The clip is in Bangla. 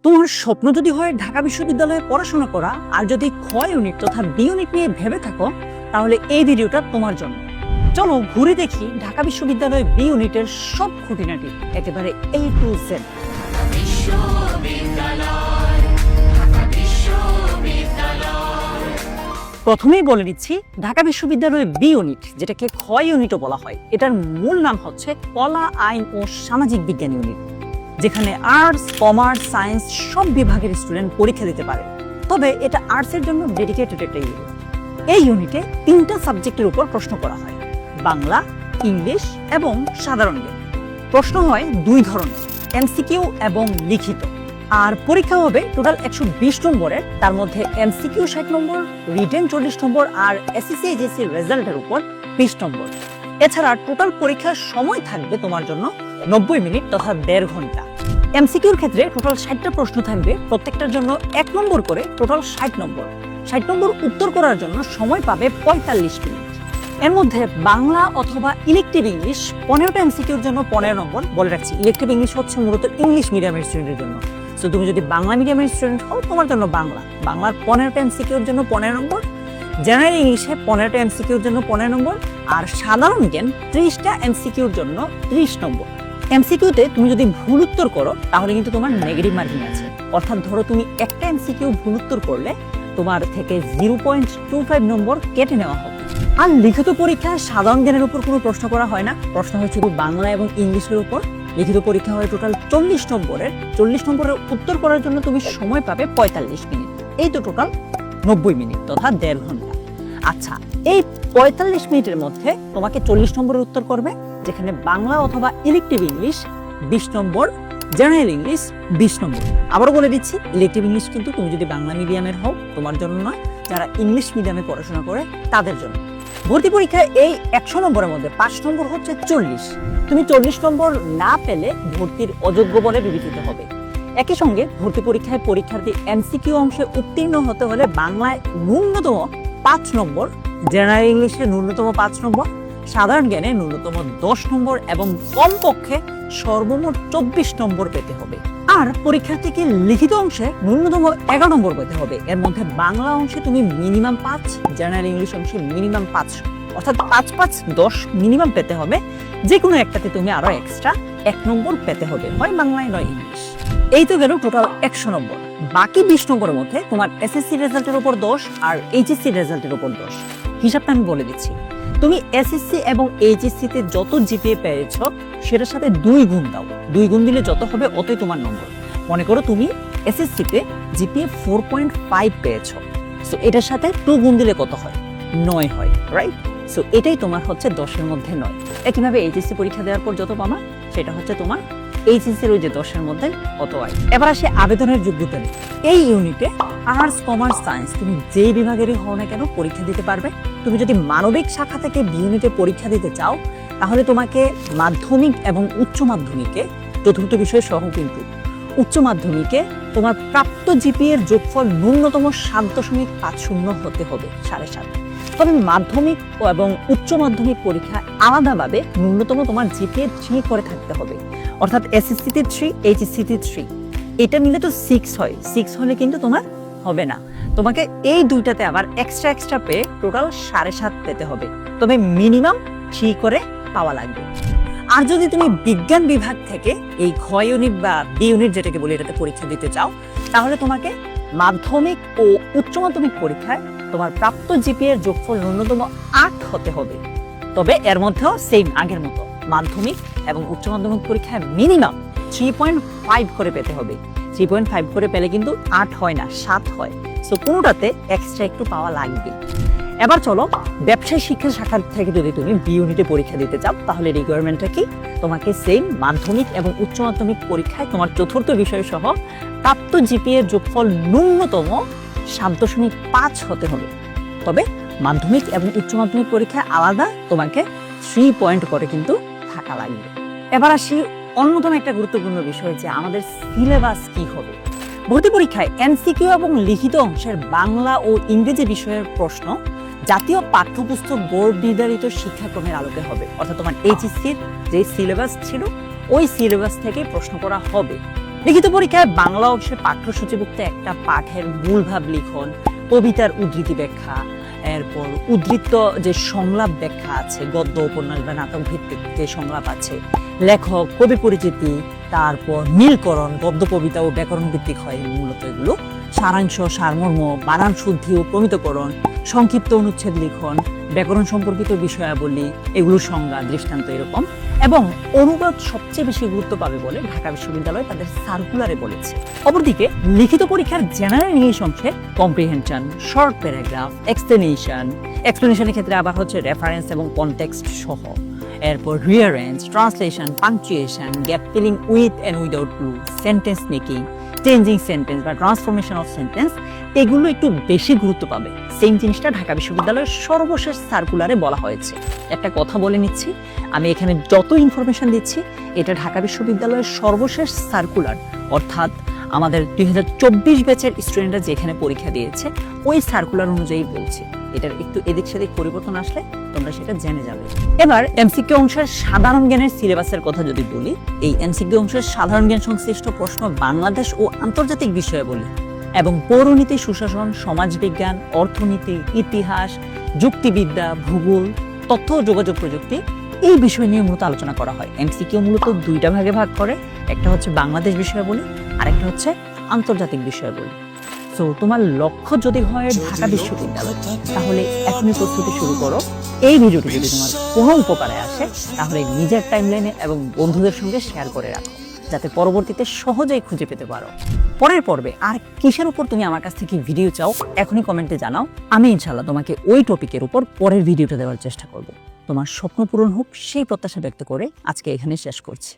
তোমার স্বপ্ন যদি হয় ঢাকা বিশ্ববিদ্যালয়ে পড়াশোনা করা, আর যদি খ ইউনিট তথা বি ইউনিট নিয়ে ভেবে থাকো, তাহলে এই ভিডিওটা তোমার জন্য। চলো ঘুরে দেখি ঢাকা বিশ্ববিদ্যালয় বি ইউনিটের সব খুঁটিনাটি, একেবারে A to Z। প্রথমেই বলে দিচ্ছি, ঢাকা বিশ্ববিদ্যালয়ের বি ইউনিট, যেটাকে খ ইউনিটও বলা হয়, এটার মূল নাম হচ্ছে কলা, আইন ও সামাজিক বিজ্ঞান ইউনিট, যেখানে আর্টস, কমার্স, সায়েন্স সব বিভাগের স্টুডেন্ট পরীক্ষা দিতে পারে। তবে এটা আর্টসের জন্য ডেডিকেটেড একটা ইউনিট। এই ইউনিটে 3টা সাবজেক্টের উপর প্রশ্ন করা হয়: বাংলা, ইংলিশ এবং সাধারণ জ্ঞান। প্রশ্ন হয় 2 ধরনের, এমসিকিউ এবং লিখিত। আর পরীক্ষা হবে টোটাল 120 নম্বরের, তার মধ্যে এমসিকিউ 60 নম্বর, রিটেন 40 নম্বর আর এসএসসি এইচএসসি রেজাল্টের উপর 20 নম্বর। এছাড়া টোটাল পরীক্ষার সময় থাকবে তোমার জন্য 90 মিনিট তথা 1.5 ঘন্টা। এমসিকিউর ক্ষেত্রে টোটাল 60টা প্রশ্ন থাকবে, প্রত্যেকটার জন্য 1 নম্বর করে, টোটাল 60 নম্বর। 60 নম্বর উত্তর করার জন্য সময় পাবে 45 মিনিট। এর মধ্যে বাংলা অথবা ইলেকটিভ ইংলিশ 15টা এমসিকিউর জন্য 15 নম্বর। বলে রাখছি, ইলেকটিভ ইংলিশ হচ্ছে মূলত ইংলিশ মিডিয়ামের স্টুডেন্টের জন্য। সো তুমি যদি বাংলা মিডিয়ামের স্টুডেন্ট হও, তোমার জন্য বাংলার 15টা এমসিকিউর জন্য 15 নম্বর, জেনারেল ইংলিশে 15টা এমসিকিউর জন্য 15 নম্বর, আর সাধারণ জ্ঞান 30টা এমসিকিউর জন্য 30 নম্বর। এমসিকিউতে তুমি যদি ভুল উত্তর করো, তাহলে কিন্তু তোমার নেগেটিভ মার্কিং আছে। অর্থাৎ ধরো তুমি একটা এমসিকিউ ভুল উত্তর করলে তোমার থেকে 0.25 নম্বর কেটে নেওয়া হবে। আর লিখিত পরীক্ষায় সাধারণ জ্ঞানের উপর কোনো প্রশ্ন করা হয় না, প্রশ্ন হয় শুধু বাংলা এবং ইংলিশের উপর। লিখিত পরীক্ষা হয় টোটাল 40 নম্বরের। 40 নম্বরের উত্তর করার জন্য তুমি সময় পাবে 45 মিনিট। এই তো টোটাল 90 মিনিট তথা 1.5 ঘন্টা। আচ্ছা, এই 45 মিনিটের মধ্যে তোমাকে 40 নম্বরের উত্তর করবে, যেখানে বাংলা অথবা ইলেকটিভ ইংলিশ 20 নম্বর, জেনারেল ইংলিশ 20 নম্বর। আবারও বলে দিচ্ছি, ইলেকটিভ ইংলিশ কিন্তু তুমি যদি বাংলা মিডিয়ামের হও তোমার জন্য নয়, যারা ইংলিশ মিডিয়ামে পড়াশোনা করে তাদের জন্য। ভর্তি পরীক্ষায় এই 100 নম্বরের মধ্যে 5 নম্বর হচ্ছে 40। তুমি 40 নম্বর না পেলে ভর্তির অযোগ্য বলে বিবেচিত হবে। একই সঙ্গে ভর্তি পরীক্ষায় পরীক্ষার্থী এমসিকিউ অংশে উত্তীর্ণ হতে হলে বাংলায় ন্যূনতম 5 নম্বর, জেনারেল ইংলিশে ন্যূনতম 5 নম্বর, সাধারণ জ্ঞানে ন্যূনতম 10 নম্বর এবং কমপক্ষে সর্বমোট 24 নম্বর পেতে হবে। আর পরীক্ষার্থীকে লিখিত অংশে ন্যূনতম 11 নম্বর পেতে হবে। এর মধ্যে বাংলা অংশে তুমি মিনিমাম 5, জেনারেল ইংলিশ অংশে মিনিমাম 5, অর্থাৎ 5-5-10 মিনিমাম পেতে হবে। যে কোনো একটাতে তুমি আরো এক্সট্রা 1 নম্বর পেতে হবে, হয় বাংলায় নয় ইংলিশ। এই তো গেল টোটাল 100 নম্বর। বাকি 20 নম্বরের মধ্যে তোমার এসএসসি রেজাল্টের উপর 10 আর এইচএসসি রেজাল্টের উপর 10। হিসাবটা আমি বলে দিচ্ছি। তুমি এসএসসি এবং এইচএসসি তে যত জিপিএ পেয়েছ, সেটার সাথে 2 গুণ দাও। 2 গুণ দিলে যত হবে অতই তোমার নম্বর। মনে করো তুমি এসএসসি তে জিপিএ 4.5 পেয়েছো, সো এটার সাথে 2 গুণ দিলে কত হয়? 9 হয়, রাইট? সো এটাই তোমার হচ্ছে 10-এর মধ্যে 9। একইভাবে এইচএসসি পরীক্ষা দেওয়ার পর যত পাবা, সেটা হচ্ছে তোমার এইচএসসির ওই যে 10-এর মধ্যে কত হয়। এবার আসে আবেদনের যোগ্যতা নিয়ে। এই ইউনিটে আর্টস, কমার্স, সায়েন্স তুমি যেই বিভাগেরই হও না কেন পরীক্ষা দিতে পারবে। তুমি যদি মানবিক শাখা থেকে বি ইউনিটে পরীক্ষা দিতে চাও, তাহলে তোমাকে মাধ্যমিক এবং উচ্চ মাধ্যমিকে, চতুর্থ বিষয় সহ কিন্তু উচ্চ মাধ্যমিকে তোমার প্রাপ্ত জিপিএর যোগফল ন্যূনতম 7.50 হতে হবে, 7.5। তবে মাধ্যমিক এবং উচ্চ মাধ্যমিক পরীক্ষা আলাদাভাবে ন্যূনতম তোমার জিপিএ 3 করে থাকতে হবে। অর্থাৎ এসএসসিতে 3, এইচএসসিতে 3। এটা নিলে তো 6 হয়। 6 হলে কিন্তু তোমার হবে না, তোমাকে এই দুইটাতে আবার এক্সট্রা পেয়ে টোটাল 7.5 পেতে হবে। তবে মিনিমাম 3 করে পাওয়া লাগবে। আর যদি তুমি বিজ্ঞান বিভাগ থেকে এই খ ইউনিট বা বি ইউনিট যেটাকে বলি, এটাতে পরীক্ষা দিতে চাও, তাহলে তোমাকে মাধ্যমিক ও উচ্চ মাধ্যমিক পরীক্ষায় তোমার প্রাপ্ত জিপিএর যোগফল ন্যূনতম 8 হতে হবে। তবে এর মধ্যেও সেম আগের মতো, মাধ্যমিক এবং উচ্চ মাধ্যমিক পরীক্ষায় মিনিমাম 3.5 করে পেতে হবে। 3.5 করে পেলে কিন্তু 8 হয় না, 7 হয়। সো কোনোটাতে এক্সট্রা একটু পাওয়া লাগবে। এবার চলো, ব্যবসায় শিক্ষা শাখার থেকে যদি তুমি বি ইউনিটে পরীক্ষা দিতে চাও, তাহলে রিকোয়ারমেন্টটা কি? তোমাকে সেম মাধ্যমিক এবং উচ্চ মাধ্যমিক পরীক্ষায় তোমার চতুর্থ বিষয় সহ প্রাপ্ত জিপিএ এর যোগফল ন্যূনতম 7.5 হতে হবে। তবে মাধ্যমিক এবং উচ্চ মাধ্যমিক পরীক্ষায় আলাদা তোমাকে 3 পয়েন্ট করে কিন্তু থাকা লাগবে। এবার আসি অন্যতম একটা গুরুত্বপূর্ণ বিষয়, যে আমাদের সিলেবাস কি হবে। ভর্তি পরীক্ষায় এমসিকিউ এবং লিখিত অংশের বাংলা ও ইংরেজি বিষয়ের প্রশ্ন জাতীয় পাঠ্যপুস্তক বোর্ড নির্ধারিত শিক্ষাক্রমের আলোকে হবে। অর্থাৎ তোমার এইচএসসির যে সিলেবাস ছিল, ওই সিলেবাস থেকে প্রশ্ন করা হবে। লিখিত পরীক্ষায় বাংলা অংশে পাঠ্যসূচিভুক্ত একটা পাঠের মূল ভাব লিখন, কবিতার উদ্ধৃতি ব্যাখ্যা, এরপর উদ্ধৃত যে সংলাপ ব্যাখ্যা আছে, গদ্য উপন্যাস বা নাটক ভিত্তিক যে সংলাপ আছে, লেখক, কবি পরিচিতি, তারপর মিলকরণ, গদ্য কবিতা ও ব্যাকরণ ভিত্তিক হয় মূলত এগুলো, সারাংশ, সারমর্ম, বানান শুদ্ধি ও প্রমিতকরণ, সংক্ষিপ্ত অনুচ্ছেদ লিখন, ব্যাকরণ সম্পর্কিত বিষয়াবলী, এগুলোর সংজ্ঞা, দৃষ্টান্ত এরকম। এবং অনুবাদ সবচেয়ে বেশি গুরুত্ব পাবে বলে ঢাকা বিশ্ববিদ্যালয় তাদের সার্কুলারে বলেছে। অপরদিকে লিখিত পরীক্ষার জেনারেল ইংলিশ অংশে কম্প্রিহেনশন, শর্ট প্যারাগ্রাফ, এক্সপ্লেনেশনের ক্ষেত্রে আবার হচ্ছে রেফারেন্স এবং কনটেক্সট সহ, এরপর rearrange, translation, punctuation, gap filling with and without clue, sentence making, changing sentence বা ট্রান্সফরমেশন অফ সেন্টেন্স, এগুলো একটু বেশি গুরুত্ব পাবে। সেম জিনিসটা ঢাকা বিশ্ববিদ্যালয়ের সর্বশেষ সার্কুলারে বলা হয়েছে। একটা কথা বলে নিচ্ছি, আমি এখানে যত ইনফরমেশন দিচ্ছি এটা ঢাকা বিশ্ববিদ্যালয়ের সর্বশেষ সার্কুলার, অর্থাৎ আমাদের 2024 ব্যাচের স্টুডেন্টরা যেখানে পরীক্ষা দিয়েছে ওই সার্কুলার অনুযায়ী বলছি। এটার একটু এদিক সেদিক পরিবর্তন আসলে তোমরা সেটা জেনে যাবে। এবার এমসিকিউ অংশের সাধারণ জ্ঞানের সিলেবাসের কথা যদি বলি, এই এমসিকিউ অংশের সাধারণ জ্ঞান সংশ্লিষ্ট প্রশ্ন বাংলাদেশ ও আন্তর্জাতিক বিষয়াবলী এবং পৌরনীতি, সুশাসন, সমাজবিজ্ঞান, অর্থনীতি, ইতিহাস, যুক্তিবিদ্যা, ভূগোল, তথ্য ও যোগাযোগ প্রযুক্তি, এই বিষয় নিয়ে মূলত আলোচনা করা হয়। এমসিকিউ মূলত দুইটা ভাগে ভাগ করে, একটা হচ্ছে বাংলাদেশ বিষয়াবলী আর একটা হচ্ছে আন্তর্জাতিক বিষয়াবলী। সো তোমার লক্ষ্য যদি হয় ঢাকা বিশ্ববিদ্যালয়, তাহলে এখনই প্রস্তুতি শুরু করো। এই ভিডিওটি যদি তোমার কোনো উপকারে আসে তাহলে নিজের টাইমলাইনে এবং বন্ধুদের সঙ্গে শেয়ার করে রাখো, যাতে পরবর্তীতে সহজেই খুঁজে পেতে পারো। পরের পর্বে আর কিসের উপর তুমি আমার কাছ থেকে ভিডিও চাও এখনই কমেন্টে জানাও। আমি ইনশাআল্লাহ তোমাকে ওই টপিকের উপর পরের ভিডিওটা দেওয়ার চেষ্টা করব। তোমার স্বপ্ন পূরণ হোক সেই প্রত্যাশা ব্যক্ত করে আজকে এখানে শেষ করছি।